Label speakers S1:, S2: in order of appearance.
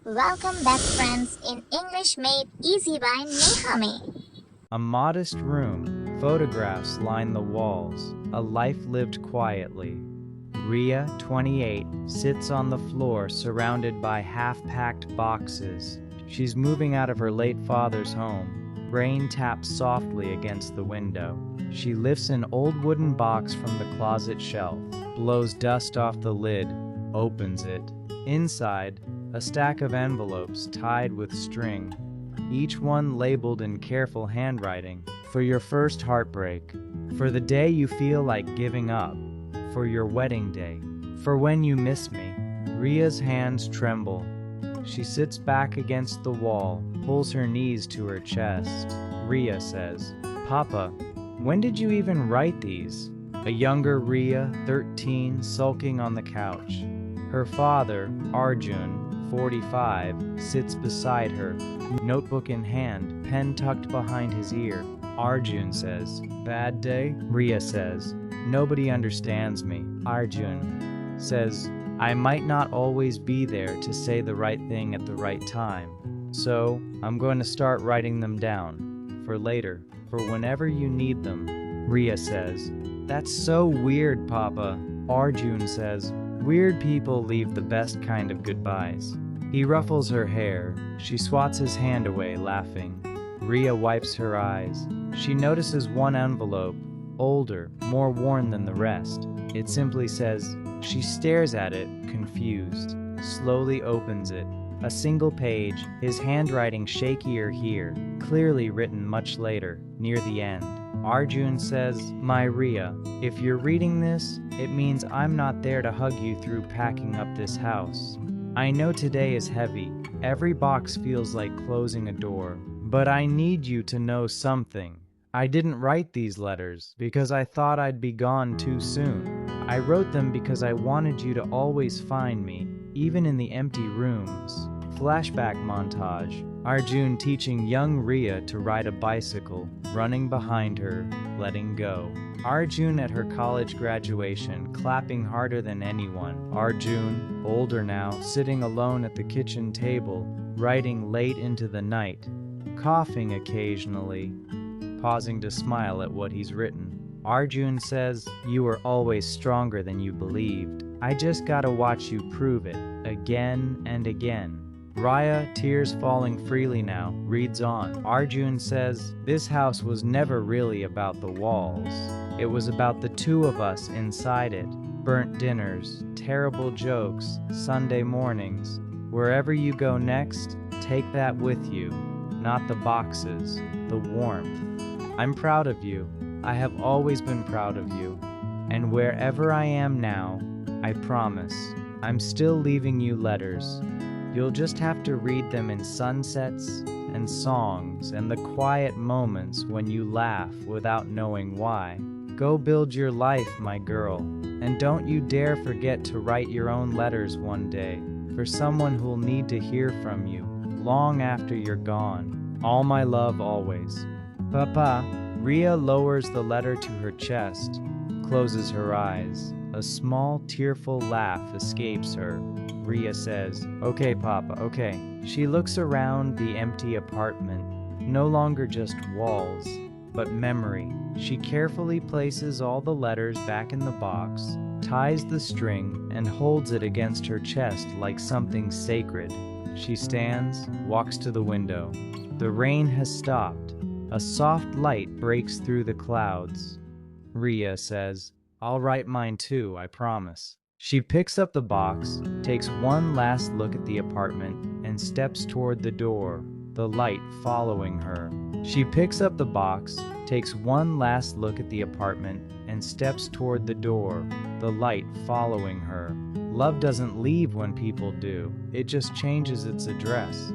S1: Welcome back, friends, in English Made Easy by Neha.
S2: A modest room, photographs line the walls, a life lived quietly. Ria, 28, sits on the floor surrounded by half-packed boxes. She's moving out of her late father's home. Rain taps softly against the window. She lifts an old wooden box from the closet shelf, blows dust off the lid, opens it. Inside, a stack of envelopes tied with string, each one labeled in careful handwriting. For your first heartbreak, for the day you feel like giving up, for your wedding day, for when you miss me. Ria's hands tremble. She sits back against the wall, pulls her knees to her chest. Ria says, "Papa, when did you even write these?" A younger Ria, 13, sulking on the couch. Her father, Arjun, 45, sits beside her, notebook in hand, pen tucked behind his ear. Arjun says, "Bad day?" Ria says, "Nobody understands me." Arjun says, "I might not always be there to say the right thing at the right time. So, I'm going to start writing them down. For later, for whenever you need them." Ria says, "That's so weird, Papa." Arjun says, "Weird people leave the best kind of goodbyes." He ruffles her hair. She swats his hand away, laughing. Ria wipes her eyes. She notices one envelope, older, more worn than the rest. It simply says, she stares at it, confused, slowly opens it. A single page, his handwriting shakier here, clearly written much later, near the end. Arjun says, "My Ria, if you're reading this, it means I'm not there to hug you through packing up this house. I know today is heavy. Every box feels like closing a door. But I need you to know something. I didn't write these letters because I thought I'd be gone too soon. I wrote them because I wanted you to always find me, even in the empty rooms." Flashback montage. Arjun teaching young Ria to ride a bicycle, running behind her, letting go. Arjun at her college graduation, clapping harder than anyone. Arjun, older now, sitting alone at the kitchen table, writing late into the night, coughing occasionally, pausing to smile at what he's written. Arjun says, "You were always stronger than you believed. I just gotta watch you prove it, again and again." Ria, tears falling freely now, reads on. Arjun says, "This house was never really about the walls. It was about the two of us inside it. Burnt dinners, terrible jokes, Sunday mornings. Wherever you go next, take that with you. Not the boxes, the warmth. I'm proud of you. I have always been proud of you. And wherever I am now, I promise, I'm still leaving you letters. You'll just have to read them in sunsets and songs and the quiet moments when you laugh without knowing why. Go build your life, my girl, and don't you dare forget to write your own letters one day for someone who'll need to hear from you long after you're gone. All my love always. Papa." Ria lowers the letter to her chest, closes her eyes. A small, tearful laugh escapes her. Ria says, "Okay, Papa, okay." She looks around the empty apartment, no longer just walls, but memory. She carefully places all the letters back in the box, ties the string, and holds it against her chest like something sacred. She stands, walks to the window. The rain has stopped. A soft light breaks through the clouds. Ria says, "I'll write mine too, I promise." She picks up the box, takes one last look at the apartment, and steps toward the door, the light following her. She picks up the box, takes one last look at the apartment, and steps toward the door, the light following her. Love doesn't leave when people do, it just changes its address.